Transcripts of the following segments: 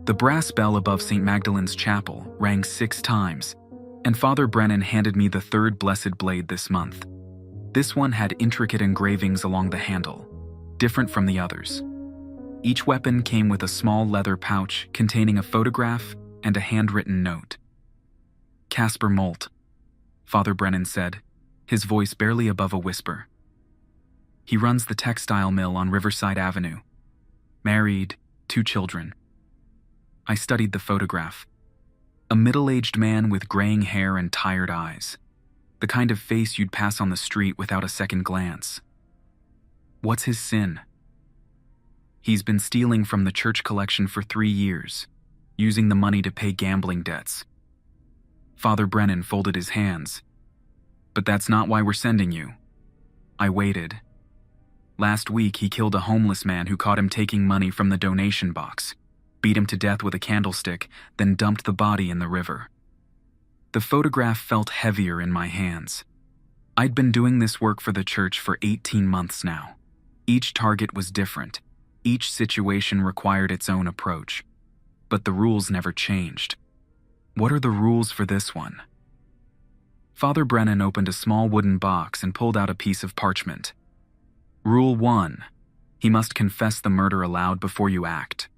The brass bell above St. Magdalene's Chapel rang 6 times, and Father Brennan handed me the third blessed blade this month. This one had intricate engravings along the handle, different from the others. Each weapon came with a small leather pouch containing a photograph and a handwritten note. "Casper Molt," Father Brennan said, his voice barely above a whisper. "He runs the textile mill on Riverside Avenue. Married, 2 children." I studied the photograph. A middle-aged man with graying hair and tired eyes. The kind of face you'd pass on the street without a second glance. What's his sin? He's been stealing from the church collection for 3 years, using the money to pay gambling debts. Father Brennan folded his hands. "But that's not why we're sending you." I waited. Last week he killed a homeless man who caught him taking money from the donation box, beat him to death with a candlestick, then dumped the body in the river. The photograph felt heavier in my hands. I'd been doing this work for the church for 18 months now. Each target was different. Each situation required its own approach. But the rules never changed. What are the rules for this one? Father Brennan opened a small wooden box and pulled out a piece of parchment. Rule 1. He must confess the murder aloud before you act.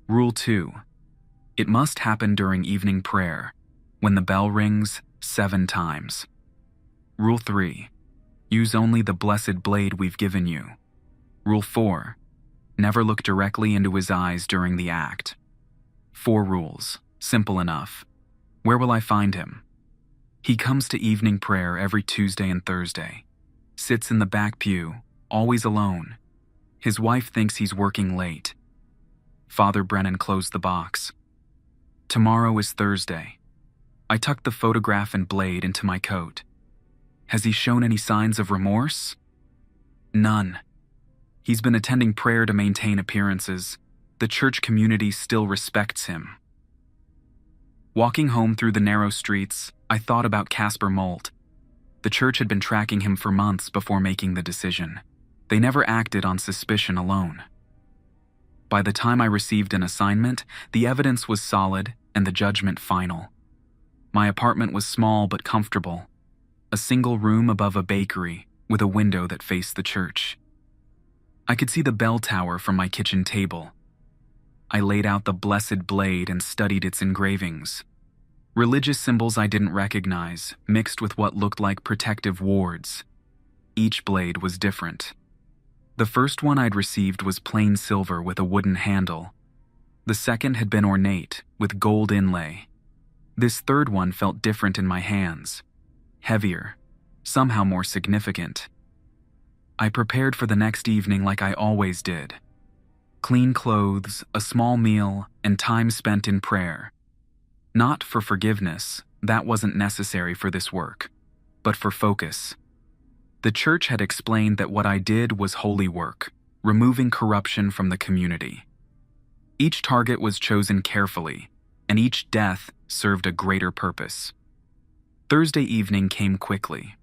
Rule 2. It must happen during evening prayer, when the bell rings 7 times. Rule 3. Use only the blessed blade we've given you. Rule 4. Never look directly into his eyes during the act. 4 rules. Simple enough. Where will I find him? He comes to evening prayer every Tuesday and Thursday. Sits in the back pew, always alone. His wife thinks he's working late. Father Brennan closed the box. Tomorrow is Thursday. I tucked the photograph and blade into my coat. Has he shown any signs of remorse? None. He's been attending prayer to maintain appearances. The church community still respects him. Walking home through the narrow streets, I thought about Casper Molt. The church had been tracking him for months before making the decision. They never acted on suspicion alone. By the time I received an assignment, the evidence was solid and the judgment final. My apartment was small but comfortable. A single room above a bakery with a window that faced the church. I could see the bell tower from my kitchen table. I laid out the blessed blade and studied its engravings. Religious symbols I didn't recognize, mixed with what looked like protective wards. Each blade was different. The first one I'd received was plain silver with a wooden handle. The second had been ornate, with gold inlay. This third one felt different in my hands. Heavier, somehow more significant. I prepared for the next evening like I always did. Clean clothes, a small meal, and time spent in prayer. Not for forgiveness, that wasn't necessary for this work, but for focus. The church had explained that what I did was holy work, removing corruption from the community. Each target was chosen carefully, and each death served a greater purpose. Thursday evening came quickly.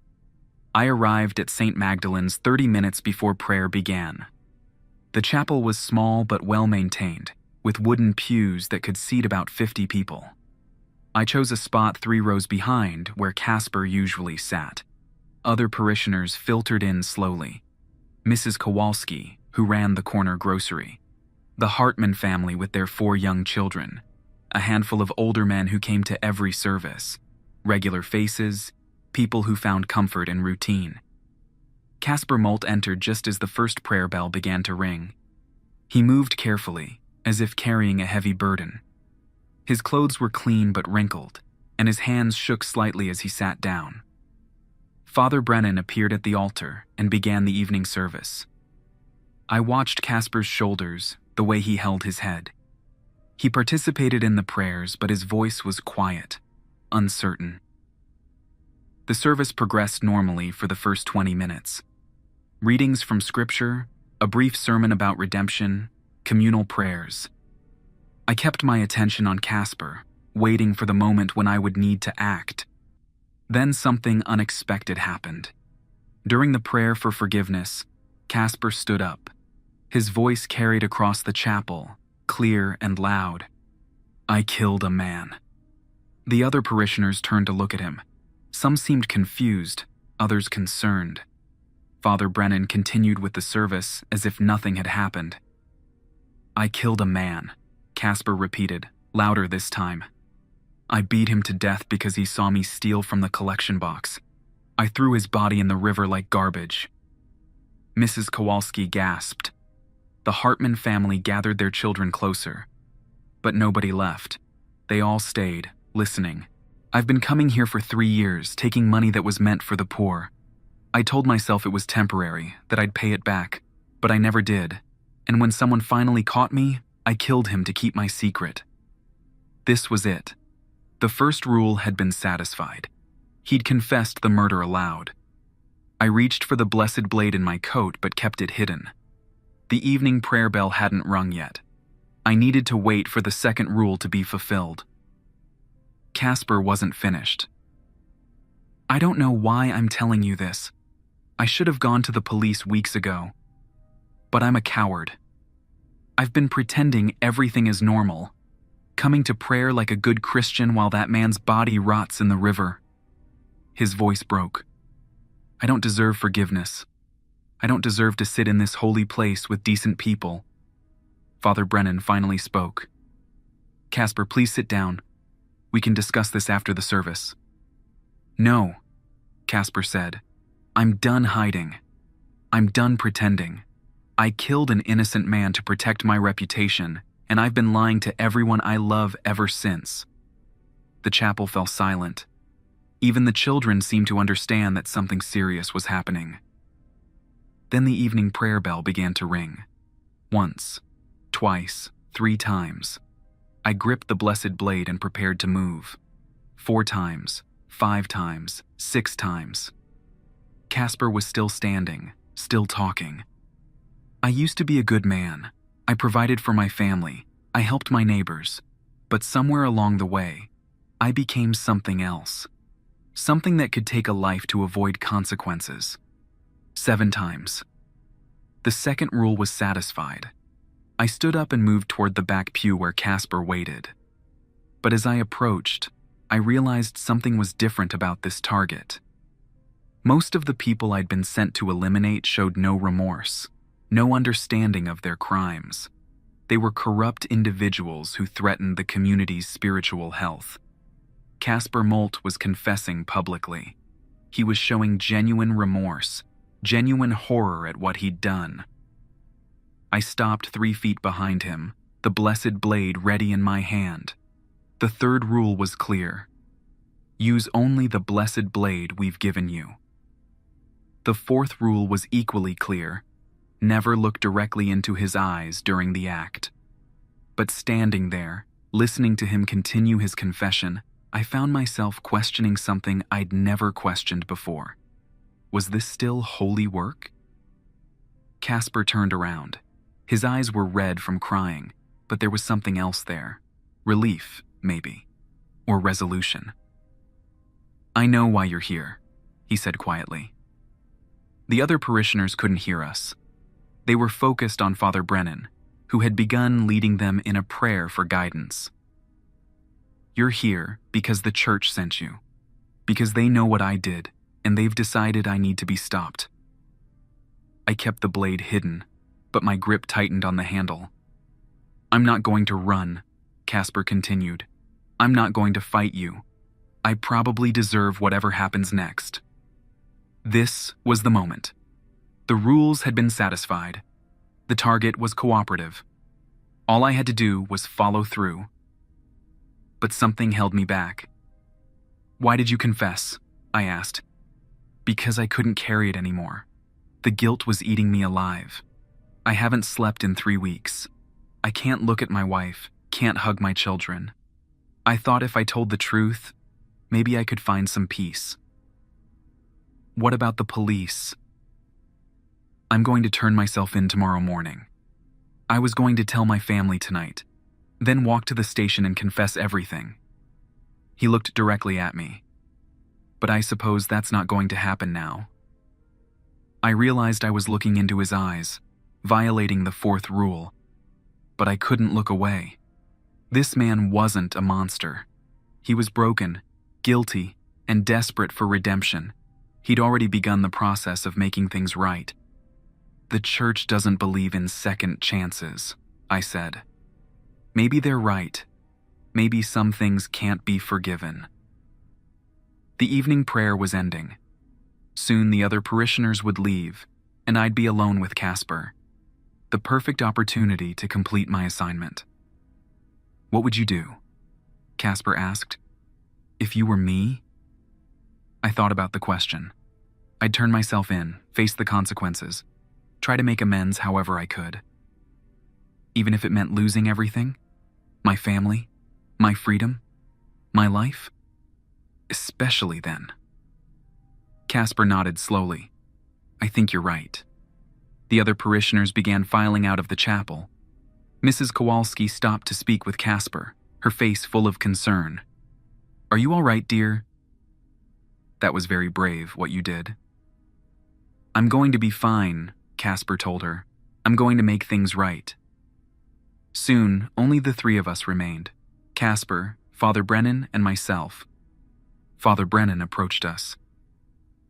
I arrived at St. Magdalene's 30 minutes before prayer began. The chapel was small but well-maintained, with wooden pews that could seat about 50 people. I chose a spot 3 rows behind where Casper usually sat. Other parishioners filtered in slowly. Mrs. Kowalski, who ran the corner grocery. The Hartman family with their 4 young children. A handful of older men who came to every service. Regular faces, people who found comfort in routine. Casper Molt entered just as the first prayer bell began to ring. He moved carefully, as if carrying a heavy burden. His clothes were clean but wrinkled, and his hands shook slightly as he sat down. Father Brennan appeared at the altar and began the evening service. I watched Casper's shoulders, the way he held his head. He participated in the prayers, but his voice was quiet, uncertain. The service progressed normally for the first 20 minutes. Readings from Scripture, a brief sermon about redemption, communal prayers. I kept my attention on Casper, waiting for the moment when I would need to act. Then something unexpected happened. During the prayer for forgiveness, Casper stood up. His voice carried across the chapel, clear and loud. I killed a man. The other parishioners turned to look at him. Some seemed confused, others concerned. Father Brennan continued with the service as if nothing had happened. I killed a man, Casper repeated, louder this time. I beat him to death because he saw me steal from the collection box. I threw his body in the river like garbage. Mrs. Kowalski gasped. The Hartman family gathered their children closer. But nobody left. They all stayed, listening. I've been coming here for 3 years, taking money that was meant for the poor. I told myself it was temporary, that I'd pay it back, but I never did. And when someone finally caught me, I killed him to keep my secret. This was it. The first rule had been satisfied. He'd confessed the murder aloud. I reached for the blessed blade in my coat but kept it hidden. The evening prayer bell hadn't rung yet. I needed to wait for the second rule to be fulfilled. Casper wasn't finished. I don't know why I'm telling you this. I should have gone to the police weeks ago. But I'm a coward. I've been pretending everything is normal, coming to prayer like a good Christian while that man's body rots in the river. His voice broke. I don't deserve forgiveness. I don't deserve to sit in this holy place with decent people. Father Brennan finally spoke. Casper, please sit down. We can discuss this after the service. No, Casper said. I'm done hiding. I'm done pretending. I killed an innocent man to protect my reputation, and I've been lying to everyone I love ever since. The chapel fell silent. Even the children seemed to understand that something serious was happening. Then the evening prayer bell began to ring. Once, twice, 3 times. I gripped the blessed blade and prepared to move. 4 times, 5 times, 6 times. Casper was still standing, still talking. I used to be a good man. I provided for my family. I helped my neighbors. But somewhere along the way, I became something else. Something that could take a life to avoid consequences. 7 times. The second rule was satisfied. I stood up and moved toward the back pew where Casper waited. But as I approached, I realized something was different about this target. Most of the people I'd been sent to eliminate showed no remorse, no understanding of their crimes. They were corrupt individuals who threatened the community's spiritual health. Casper Molt was confessing publicly. He was showing genuine remorse, genuine horror at what he'd done. I stopped 3 feet behind him, the blessed blade ready in my hand. The third rule was clear. Use only the blessed blade we've given you. The fourth rule was equally clear. Never look directly into his eyes during the act. But standing there, listening to him continue his confession, I found myself questioning something I'd never questioned before. Was this still holy work? Casper turned around. His eyes were red from crying, but there was something else there. Relief, maybe. Or resolution. I know why you're here, he said quietly. The other parishioners couldn't hear us. They were focused on Father Brennan, who had begun leading them in a prayer for guidance. You're here because the church sent you, because they know what I did, and they've decided I need to be stopped. I kept the blade hidden, but my grip tightened on the handle. I'm not going to run, Casper continued. I'm not going to fight you. I probably deserve whatever happens next. This was the moment. The rules had been satisfied. The target was cooperative. All I had to do was follow through. But something held me back. Why did you confess? I asked. Because I couldn't carry it anymore. The guilt was eating me alive. I haven't slept in 3 weeks. I can't look at my wife, can't hug my children. I thought if I told the truth, maybe I could find some peace. What about the police? I'm going to turn myself in tomorrow morning. I was going to tell my family tonight, then walk to the station and confess everything. He looked directly at me. But I suppose that's not going to happen now. I realized I was looking into his eyes, violating the fourth rule, but I couldn't look away. This man wasn't a monster. He was broken, guilty, and desperate for redemption. He'd already begun the process of making things right. The church doesn't believe in second chances, I said. Maybe they're right. Maybe some things can't be forgiven. The evening prayer was ending. Soon the other parishioners would leave, and I'd be alone with Casper. The perfect opportunity to complete my assignment. "What would you do?" Casper asked. "If you were me?" I thought about the question. I'd turn myself in, face the consequences, try to make amends however I could. Even if it meant losing everything? My family? My freedom? My life? Especially then. Casper nodded slowly. "I think you're right." The other parishioners began filing out of the chapel. Mrs. Kowalski stopped to speak with Casper, her face full of concern. "Are you all right, dear?" "That was very brave, what you did." "I'm going to be fine," Casper told her. "I'm going to make things right." Soon, only the three of us remained: Casper, Father Brennan, and myself. Father Brennan approached us.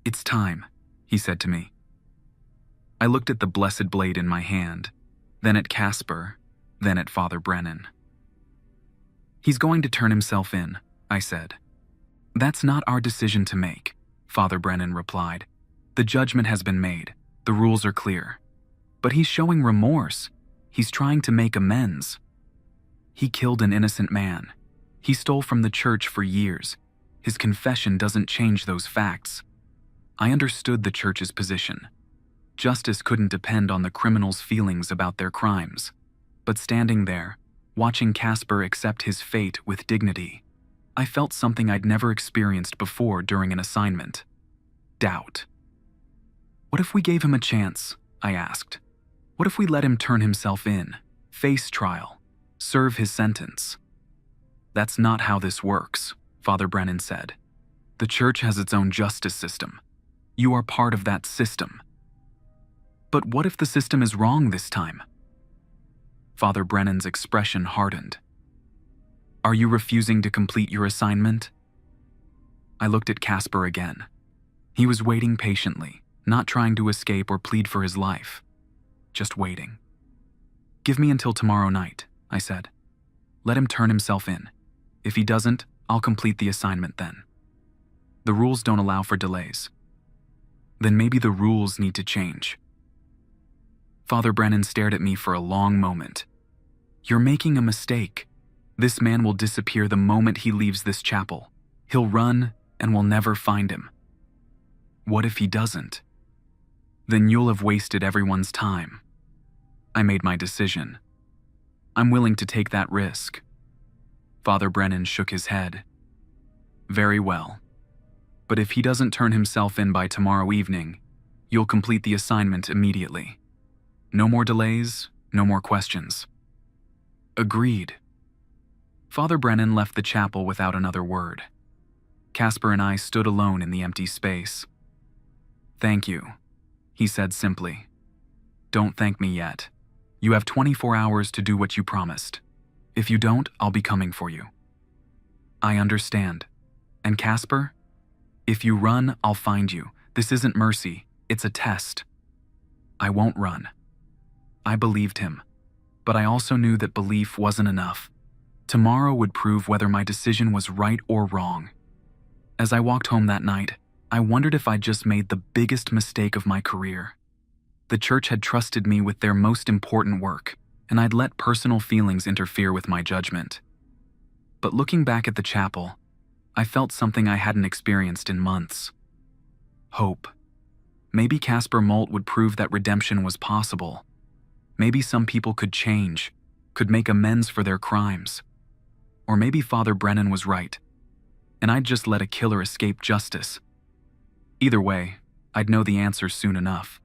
"It's time," he said to me. I looked at the blessed blade in my hand, then at Casper, then at Father Brennan. "He's going to turn himself in," I said. "That's not our decision to make," Father Brennan replied. "The judgment has been made. The rules are clear. But he's showing remorse. He's trying to make amends. He killed an innocent man. He stole from the church for years. His confession doesn't change those facts." I understood the church's position. Justice couldn't depend on the criminal's feelings about their crimes. But standing there, watching Casper accept his fate with dignity, I felt something I'd never experienced before during an assignment: doubt. "What if we gave him a chance?" I asked. "What if we let him turn himself in, face trial, serve his sentence?" "That's not how this works," Father Brennan said. "The church has its own justice system. You are part of that system." "But what if the system is wrong this time?" Father Brennan's expression hardened. "Are you refusing to complete your assignment?" I looked at Casper again. He was waiting patiently, not trying to escape or plead for his life. Just waiting. "Give me until tomorrow night," I said. "Let him turn himself in. If he doesn't, I'll complete the assignment then. The rules don't allow for delays." "Then maybe the rules need to change." Father Brennan stared at me for a long moment. "You're making a mistake. This man will disappear the moment he leaves this chapel. He'll run, and we'll never find him." "What if he doesn't?" "Then you'll have wasted everyone's time." I made my decision. "I'm willing to take that risk." Father Brennan shook his head. "Very well. But if he doesn't turn himself in by tomorrow evening, you'll complete the assignment immediately. No more delays, no more questions." "Agreed." Father Brennan left the chapel without another word. Casper and I stood alone in the empty space. "Thank you," he said simply. "Don't thank me yet. You have 24 hours to do what you promised. If you don't, I'll be coming for you." "I understand. And Casper? If you run, I'll find you. This isn't mercy, it's a test." "I won't run." I believed him, but I also knew that belief wasn't enough. Tomorrow would prove whether my decision was right or wrong. As I walked home that night, I wondered if I'd just made the biggest mistake of my career. The church had trusted me with their most important work, and I'd let personal feelings interfere with my judgment. But looking back at the chapel, I felt something I hadn't experienced in months. Hope. Maybe Casper Molt would prove that redemption was possible. Maybe some people could change, could make amends for their crimes. Or maybe Father Brennan was right, and I'd just let a killer escape justice. Either way, I'd know the answer soon enough.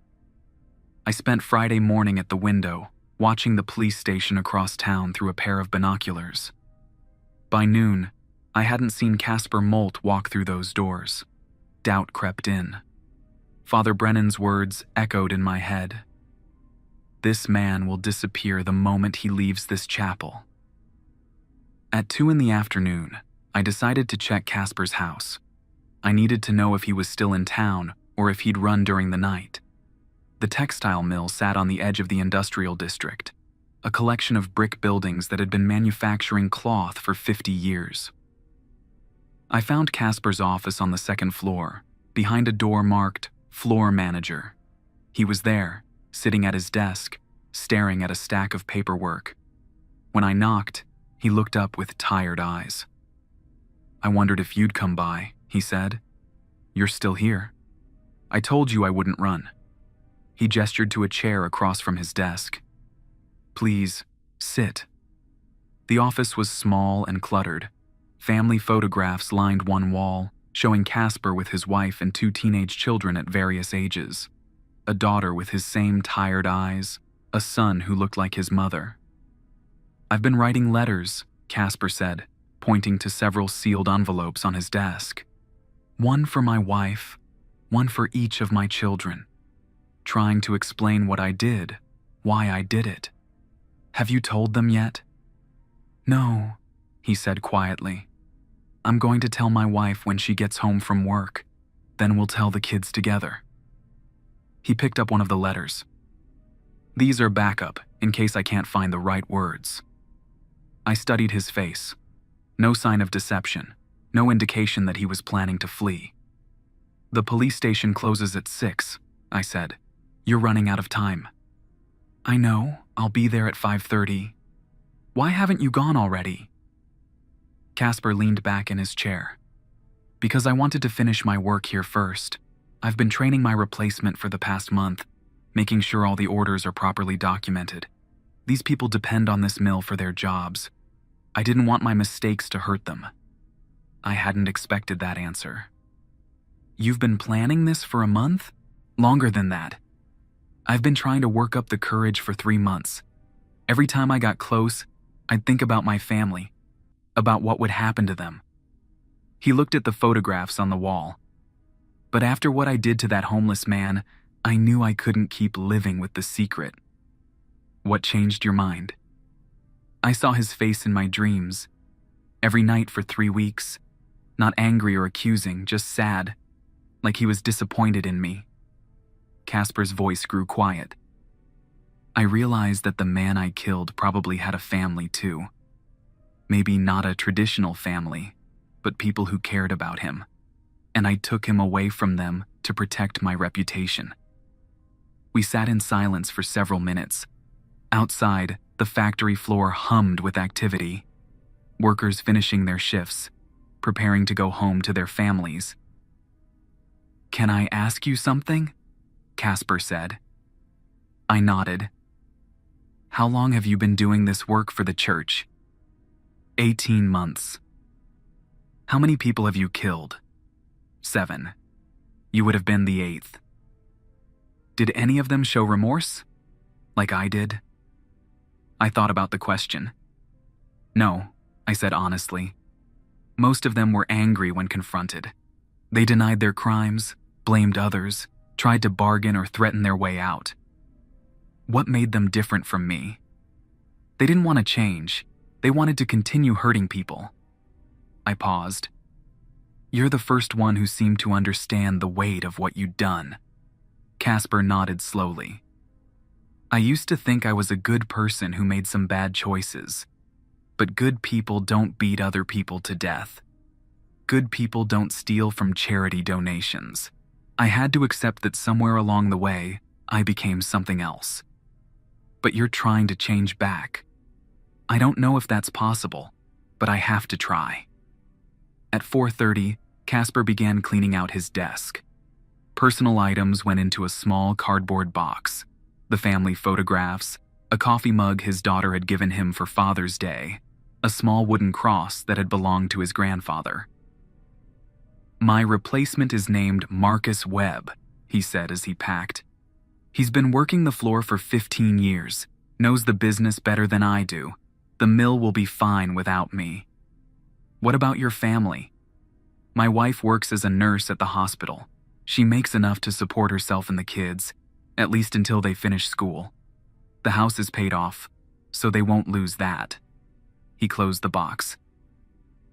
I spent Friday morning at the window, watching the police station across town through a pair of binoculars. By noon, I hadn't seen Casper Molt walk through those doors. Doubt crept in. Father Brennan's words echoed in my head. This man will disappear the moment he leaves this chapel. At 2 in the afternoon, I decided to check Casper's house. I needed to know if he was still in town or if he'd run during the night. The textile mill sat on the edge of the industrial district, a collection of brick buildings that had been manufacturing cloth for 50 years. I found Casper's office on the second floor, behind a door marked Floor Manager. He was there, sitting at his desk, staring at a stack of paperwork. When I knocked, he looked up with tired eyes. "I wondered if you'd come by," he said. "You're still here. I told you I wouldn't run." He gestured to a chair across from his desk. "Please, sit." The office was small and cluttered. Family photographs lined one wall, showing Casper with his wife and 2 teenage children at various ages. A daughter with his same tired eyes, a son who looked like his mother. "I've been writing letters," Casper said, pointing to several sealed envelopes on his desk. "One for my wife, one for each of my children. Trying to explain what I did, why I did it. Have you told them yet?" "No," he said quietly. "I'm going to tell my wife when she gets home from work. Then we'll tell the kids together." He picked up one of the letters. "These are backup, in case I can't find the right words." I studied his face. No sign of deception, no indication that he was planning to flee. "The police station closes at 6, I said. "You're running out of time." "I know, I'll be there at 5:30. Why haven't you gone already?" Casper leaned back in his chair. "Because I wanted to finish my work here first. I've been training my replacement for the past month, making sure all the orders are properly documented. These people depend on this mill for their jobs. I didn't want my mistakes to hurt them." I hadn't expected that answer. "You've been planning this for a month? Longer than that. I've been trying to work up the courage for 3 months. Every time I got close, I'd think about my family, about what would happen to them." He looked at the photographs on the wall. "But after what I did to that homeless man, I knew I couldn't keep living with the secret." "What changed your mind?" "I saw his face in my dreams. Every night for 3 weeks. Not angry or accusing, just sad. Like he was disappointed in me." Casper's voice grew quiet. "I realized that the man I killed probably had a family too. Maybe not a traditional family, but people who cared about him. And I took him away from them to protect my reputation." We sat in silence for several minutes. Outside, the factory floor hummed with activity. Workers finishing their shifts, preparing to go home to their families. "Can I ask you something?" Casper said. I nodded. "How long have you been doing this work for the church?" 18 months. "How many people have you killed?" 7. You would have been the 8th. "Did any of them show remorse? Like I did?" I thought about the question. "No," I said honestly. "Most of them were angry when confronted. They denied their crimes, blamed others, tried to bargain or threaten their way out. What made them different from me? They didn't want to change. They wanted to continue hurting people." I paused. "You're the first one who seemed to understand the weight of what you'd done." Casper nodded slowly. "I used to think I was a good person who made some bad choices. But good people don't beat other people to death. Good people don't steal from charity donations. I had to accept that somewhere along the way, I became something else. But you're trying to change back. I don't know if that's possible, but I have to try." At 4:30, Casper began cleaning out his desk. Personal items went into a small cardboard box. The family photographs, a coffee mug his daughter had given him for Father's Day, a small wooden cross that had belonged to his grandfather. "My replacement is named Marcus Webb," he said as he packed. "He's been working the floor for 15 years, knows the business better than I do. The mill will be fine without me." "What about your family?" "My wife works as a nurse at the hospital. She makes enough to support herself and the kids, at least until they finish school. The house is paid off, so they won't lose that." He closed the box.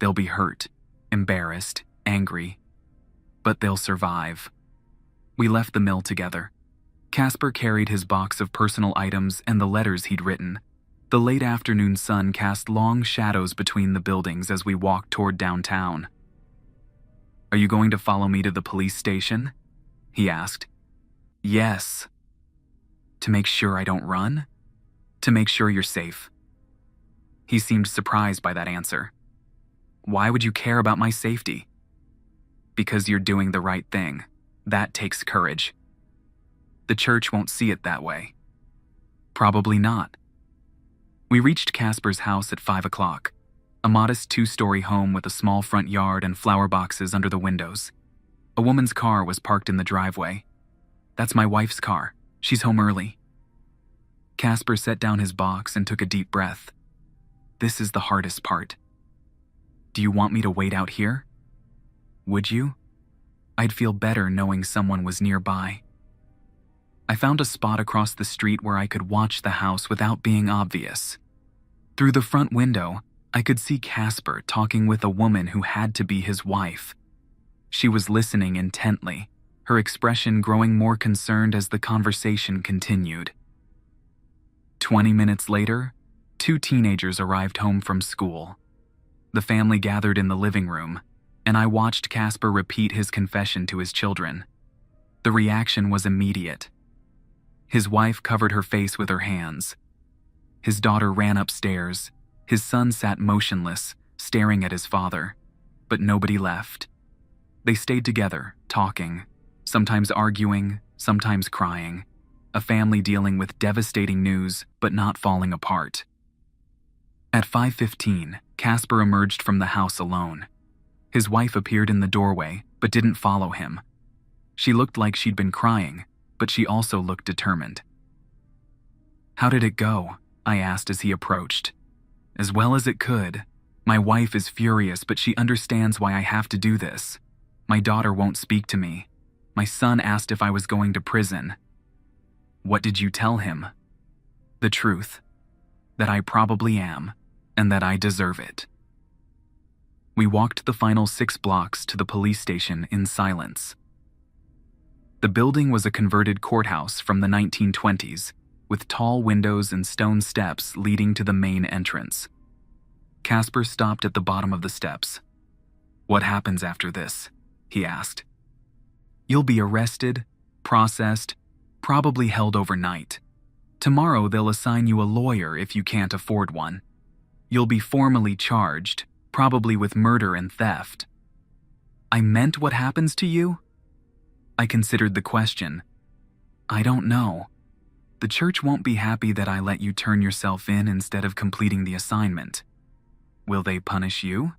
They'll be hurt, embarrassed, angry, but they'll survive. We left the mill together. Casper carried his box of personal items and the letters he'd written. The late afternoon sun cast long shadows between the buildings as we walked toward downtown. "Are you going to follow me to the police station?" he asked. "Yes." "To make sure I don't run?" "To make sure you're safe." He seemed surprised by that answer. "Why would you care about my safety?" "Because you're doing the right thing. That takes courage." "The church won't see it that way." "Probably not." We reached Casper's house at 5 o'clock, a modest 2-story home with a small front yard and flower boxes under the windows. A woman's car was parked in the driveway. "That's my wife's car. She's home early." Casper set down his box and took a deep breath. "This is the hardest part." "Do you want me to wait out here?" "Would you?" I'd feel better knowing someone was nearby. I found a spot across the street where I could watch the house without being obvious. Through the front window, I could see Casper talking with a woman who had to be his wife. She was listening intently, her expression growing more concerned as the conversation continued. 20 minutes later, 2 teenagers arrived home from school. The family gathered in the living room, and I watched Casper repeat his confession to his children. The reaction was immediate. His wife covered her face with her hands. His daughter ran upstairs. His son sat motionless, staring at his father, but nobody left. They stayed together, talking, sometimes arguing, sometimes crying, a family dealing with devastating news but not falling apart. At 5:15, Casper emerged from the house alone. His wife appeared in the doorway but didn't follow him. She looked like she'd been crying, but she also looked determined. "How did it go?" I asked as he approached. "As well as it could. My wife is furious, but she understands why I have to do this. My daughter won't speak to me. My son asked if I was going to prison." "What did you tell him?" "The truth. That I probably am, and that I deserve it." We walked the final 6 blocks to the police station in silence. The building was a converted courthouse from the 1920s, with tall windows and stone steps leading to the main entrance. Casper stopped at the bottom of the steps. "What happens after this?" he asked. "You'll be arrested, processed, probably held overnight. Tomorrow they'll assign you a lawyer if you can't afford one. You'll be formally charged, probably with murder and theft." "I meant what happens to you?" I considered the question. "I don't know. The church won't be happy that I let you turn yourself in instead of completing the assignment." "Will they punish you?"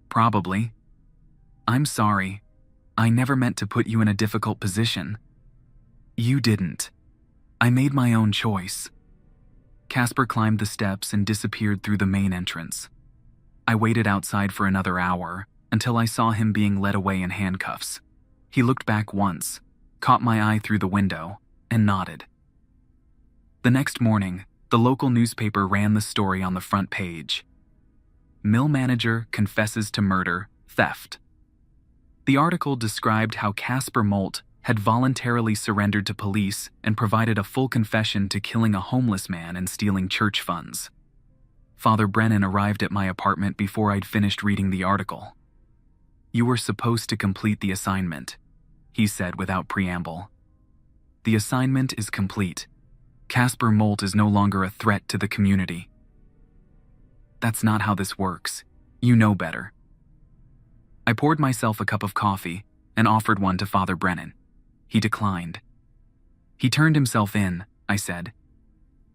"Probably." "I'm sorry. I never meant to put you in a difficult position." "You didn't. I made my own choice." Casper climbed the steps and disappeared through the main entrance. I waited outside for another hour until I saw him being led away in handcuffs. He looked back once, caught my eye through the window, and nodded. The next morning, the local newspaper ran the story on the front page. "Mill manager confesses to murder, theft." The article described how Casper Molt had voluntarily surrendered to police and provided a full confession to killing a homeless man and stealing church funds. Father Brennan arrived at my apartment before I'd finished reading the article. "You were supposed to complete the assignment," he said without preamble. "The assignment is complete. Casper Molt is no longer a threat to the community." "That's not how this works. You know better." I poured myself a cup of coffee and offered one to Father Brennan. He declined. "He turned himself in," I said.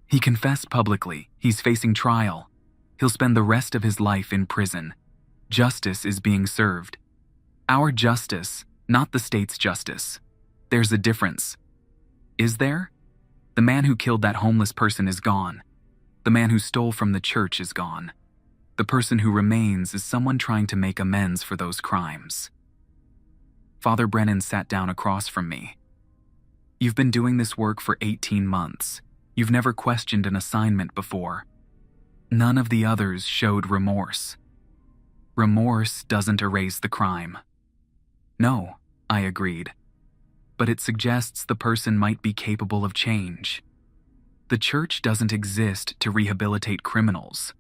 "He confessed publicly. He's facing trial. He'll spend the rest of his life in prison. Justice is being served. Our justice, not the state's justice. There's a difference." "Is there?" "The man who killed that homeless person is gone. The man who stole from the church is gone. The person who remains is someone trying to make amends for those crimes." Father Brennan sat down across from me. "You've been doing this work for 18 months. You've never questioned an assignment before. None of the others showed remorse." Remorse doesn't erase the crime. No, I agreed. But it suggests the person might be capable of change. The church doesn't exist to rehabilitate criminals.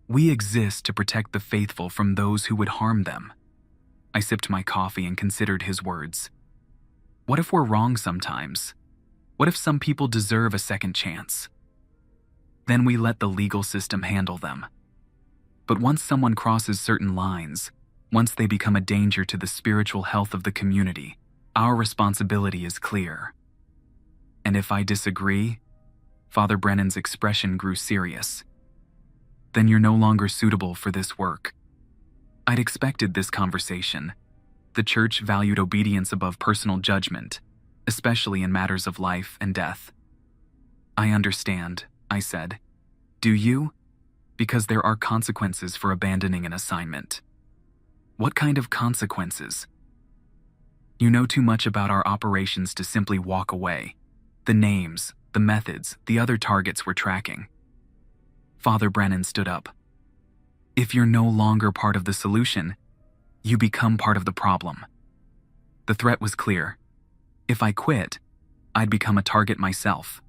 We exist to protect the faithful from those who would harm them. I sipped my coffee and considered his words. What if we're wrong sometimes? What if some people deserve a second chance? Then we let the legal system handle them. But once someone crosses certain lines, once they become a danger to the spiritual health of the community, our responsibility is clear. And if I disagree, Father Brennan's expression grew serious. Then you're no longer suitable for this work. I'd expected this conversation. The church valued obedience above personal judgment, especially in matters of life and death. I understand, I said. Do you? Because there are consequences for abandoning an assignment. What kind of consequences? You know too much about our operations to simply walk away. The names, the methods, the other targets we're tracking. Father Brennan stood up. If you're no longer part of the solution, you become part of the problem. The threat was clear. If I quit, I'd become a target myself.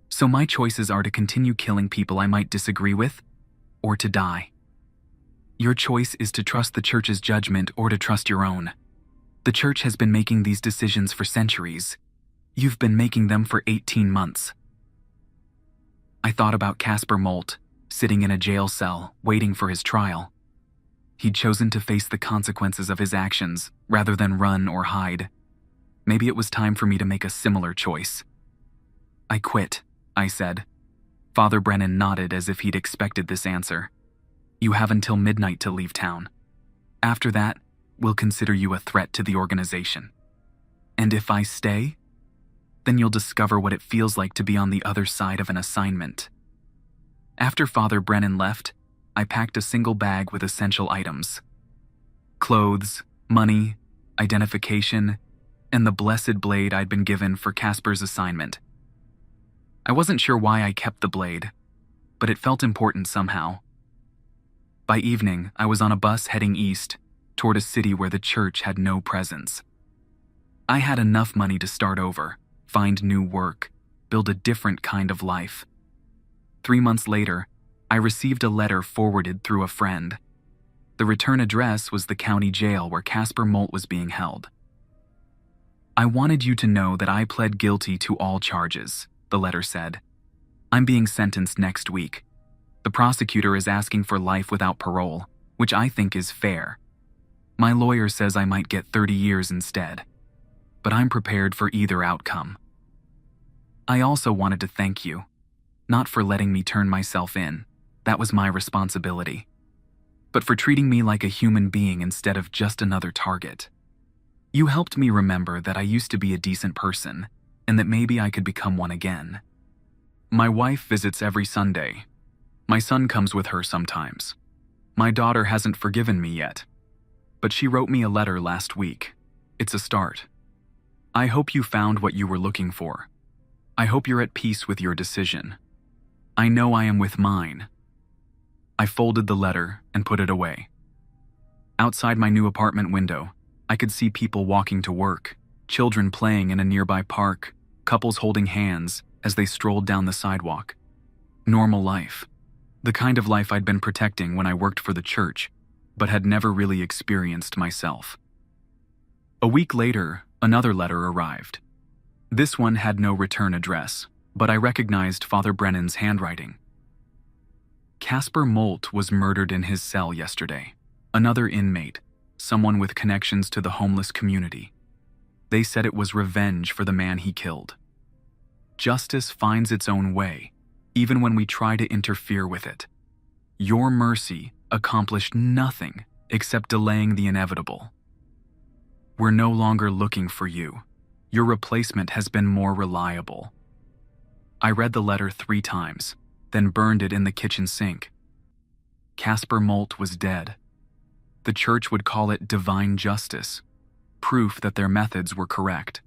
So my choices are to continue killing people I might disagree with, or to die. Your choice is to trust the church's judgment or to trust your own. The church has been making these decisions for centuries. You've been making them for 18 months. I thought about Casper Molt, sitting in a jail cell, waiting for his trial. He'd chosen to face the consequences of his actions, rather than run or hide. Maybe it was time for me to make a similar choice. I quit, I said. Father Brennan nodded as if he'd expected this answer. You have until midnight to leave town. After that, we'll consider you a threat to the organization. And if I stay, then you'll discover what it feels like to be on the other side of an assignment. After Father Brennan left, I packed a single bag with essential items. Clothes, money, identification, and the blessed blade I'd been given for Casper's assignment. I wasn't sure why I kept the blade, but it felt important somehow. By evening, I was on a bus heading east, toward a city where the church had no presence. I had enough money to start over, find new work, build a different kind of life. 3 months later, I received a letter forwarded through a friend. The return address was the county jail where Casper Molt was being held. I wanted you to know that I pled guilty to all charges, the letter said. I'm being sentenced next week. The prosecutor is asking for life without parole, which I think is fair. My lawyer says I might get 30 years instead, but I'm prepared for either outcome. I also wanted to thank you, not for letting me turn myself in, that was my responsibility, but for treating me like a human being instead of just another target. You helped me remember that I used to be a decent person, and that maybe I could become one again. My wife visits every Sunday. My son comes with her sometimes. My daughter hasn't forgiven me yet, but she wrote me a letter last week. It's a start. I hope you found what you were looking for. I hope you're at peace with your decision. I know I am with mine. I folded the letter and put it away. Outside my new apartment window, I could see people walking to work, children playing in a nearby park, couples holding hands as they strolled down the sidewalk. Normal life. The kind of life I'd been protecting when I worked for the church, but had never really experienced myself. A week later, another letter arrived. This one had no return address, but I recognized Father Brennan's handwriting. Casper Molt was murdered in his cell yesterday. Another inmate, someone with connections to the homeless community. They said it was revenge for the man he killed. Justice finds its own way, even when we try to interfere with it. Your mercy accomplished nothing except delaying the inevitable. We're no longer looking for you. Your replacement has been more reliable. I read the letter 3 times, then burned it in the kitchen sink. Casper Molt was dead. The church would call it divine justice, proof that their methods were correct.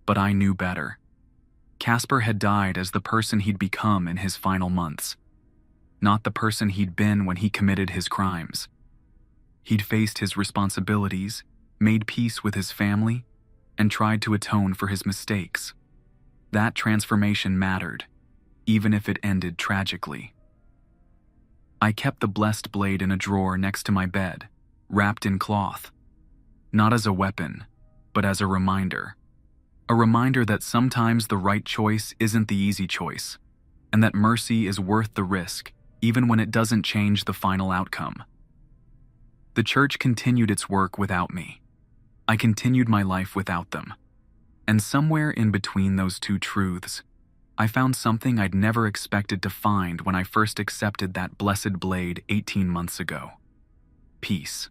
But I knew better. Casper had died as the person he'd become in his final months, not the person he'd been when he committed his crimes. He'd faced his responsibilities, made peace with his family, and tried to atone for his mistakes. That transformation mattered, even if it ended tragically. I kept the blessed blade in a drawer next to my bed, wrapped in cloth. Not as a weapon, but as a reminder. A reminder that sometimes the right choice isn't the easy choice, and that mercy is worth the risk, even when it doesn't change the final outcome. The church continued its work without me. I continued my life without them. And somewhere in between those two truths, I found something I'd never expected to find when I first accepted that blessed blade 18 months ago. Peace.